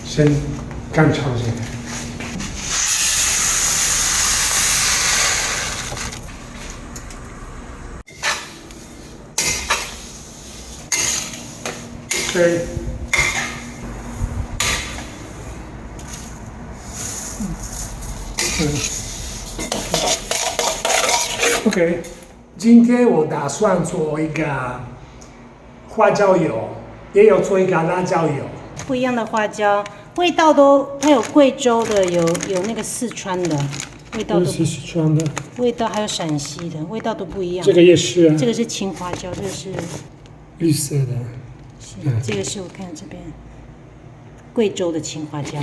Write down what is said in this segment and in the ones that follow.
先干炒这个。对。OK， 今天我打算做一个花椒油，也有做一个辣椒油。不一样的花椒，味道都它有贵州的，有那个四川的，味道都是四川的，味道还有陕西的，味道都不一样。这个也是啊。这个是青花椒，这个是绿色的。这个是我看这边贵州的青花椒。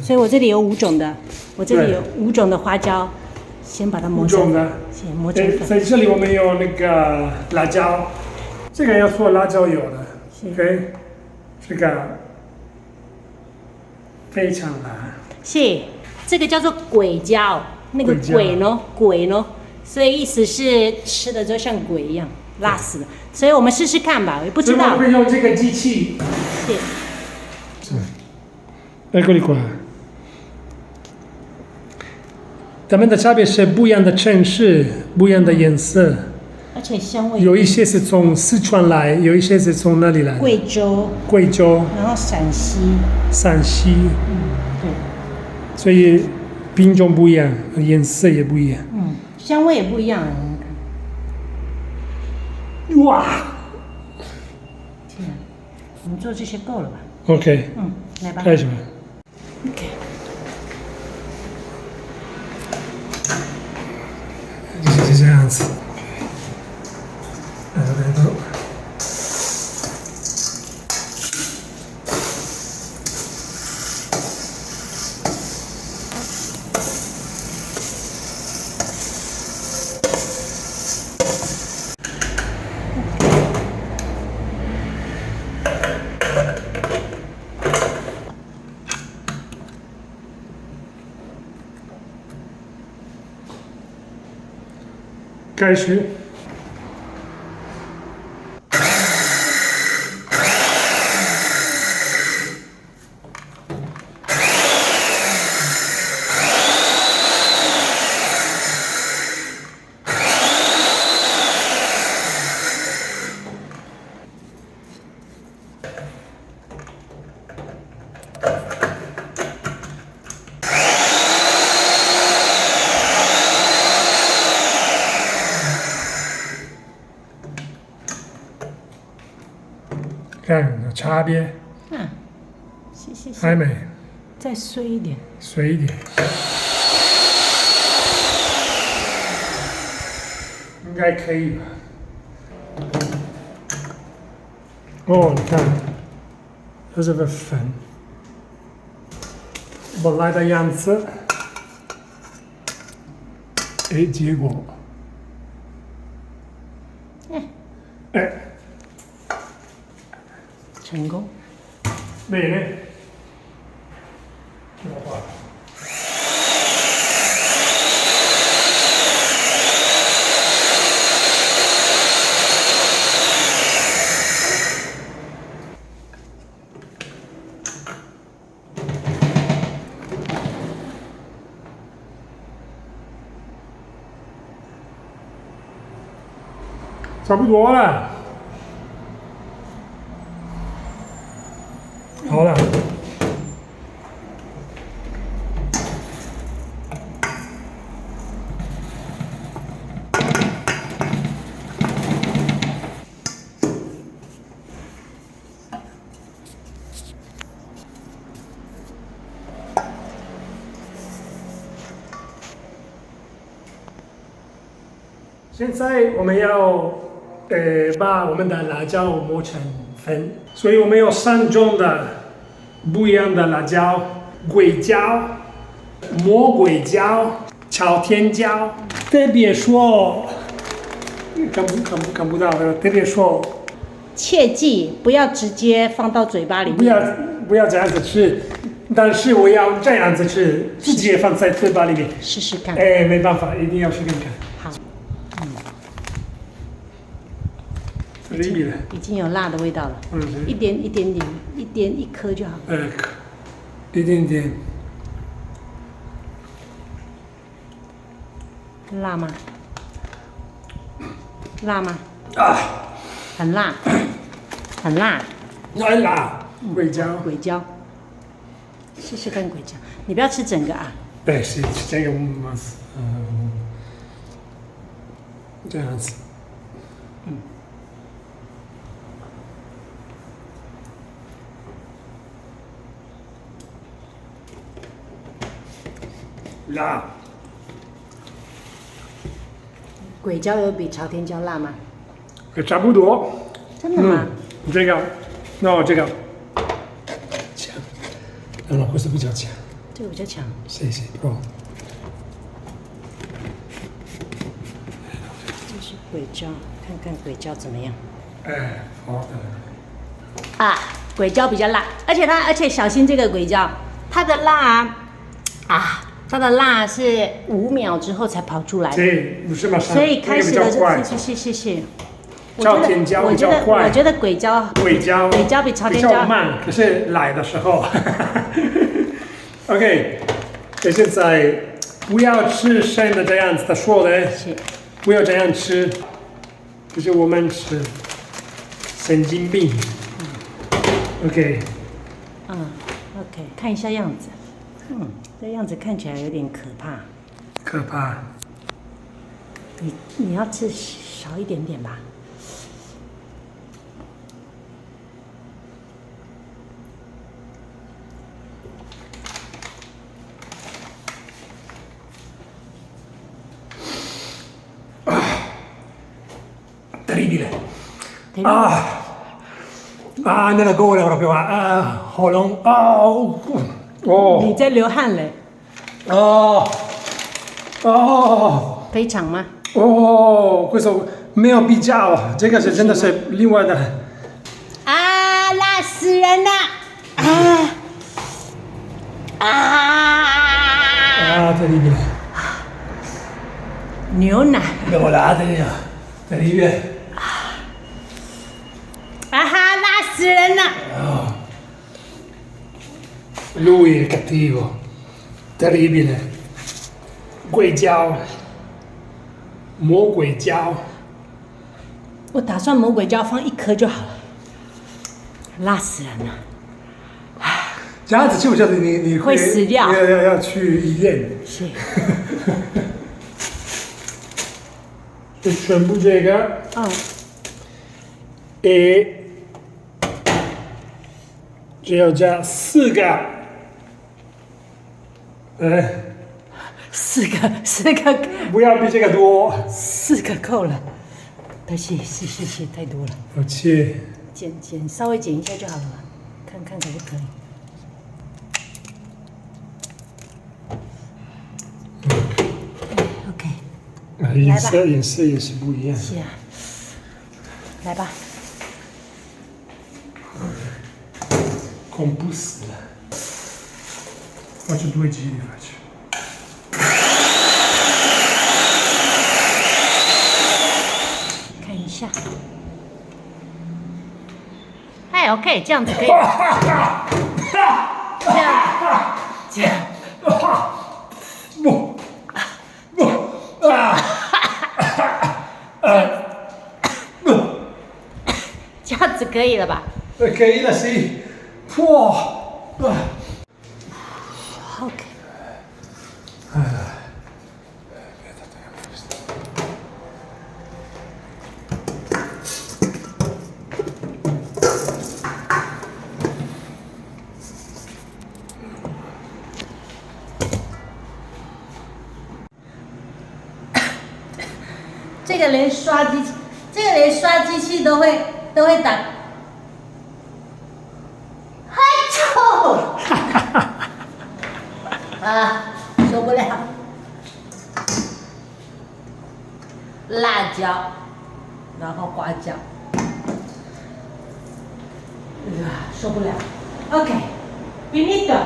所以我这里有5种的，我这里有5种的花椒，先把它磨成粉。先磨成粉。在这里我们有那个辣椒，这个要做辣椒油的。OK， 这个非常辣。是，这个叫做鬼椒，那个鬼呢，所以意思是吃了之后像鬼一样，辣死了。所以我们试试看吧，我也不知道。所以我会用这个机器。是。Eccoli qua。它们的差别是不一样的城市，不一样的颜色。而且香味。有一些是从四川来，有一些是从哪里来？贵州。然后陕西。对。所以品种不一样，颜色也不一样。香味也不一样。哇！天啊，我们做这些够了吧 ？OK。来吧。开始吧。OK。就是这样子。开始。看有差别。谢。还没。再碎一点。碎一点。应该可以吧？哦，你看，这是个粉，本来的样子。结果。成功。Bene。差不多了。好了。现在我们要把我们的辣椒磨成粉，所以我们有3种的不一样的辣椒：鬼椒、魔鬼椒、朝天椒。特别说，看不到的，特别说，切记不要直接放到嘴巴里面。不要这样子吃，但是我要这样子吃，直接放在嘴巴里面。试试看。哎，没办法，一定要试看看。好，离比了。已经有辣的味道了。一点一颗就好。一点点。辣吗？辣吗？啊，很辣，很辣。很辣。鬼椒。鬼椒，试试看鬼椒。你不要吃整个啊。对，是这个吗？这样子。辣。鬼椒有比朝天椒辣吗？差不多。真的吗？这个，那这个强，questo比较强。这个比较强。谢谢，哦。这是鬼椒，看看鬼椒怎么样。哎，好的。啊，鬼椒比较辣，而且小心这个鬼椒，它的辣它的辣是5秒之后才跑出来的。对，不是吗？所以开始的谢。朝天椒比较快。我觉得鬼椒比朝天椒慢，可是来的时候。OK， 现在不要吃生的这样子的说的，不要这样吃，就是我们吃神经病。OK。OK， 看一下样子。这样子看起来有点可怕。可怕。你要吃少一点点吧。Terribile. Nella gola proprio,喉咙，你在流汗嘞。非常吗？questo 没有比较，这个是真的是另外的。辣死人了！terribile。牛奶。Volate, terribile。辣死人了！Lui è cattivo, terribile. 鬼椒，魔鬼椒。我打算魔鬼椒放1颗就好了。辣死人了！这样子去不晓得你会死掉。要去医院。是。就全部这个。只要加4个。四个。不要比这个多。4个够了。谢谢，太多了。抱歉。稍微剪一下就好了，看看可不可以。OK。颜色也是不一样。是啊。来吧。恐怖死了。Faccio 2 giri faccio。看一下。OK， 这样子可以。这样。这样子可以了吧？可以了，行。OK。这个连刷机器都会打。受不了。辣椒，然后花椒，受不了。OK，finito。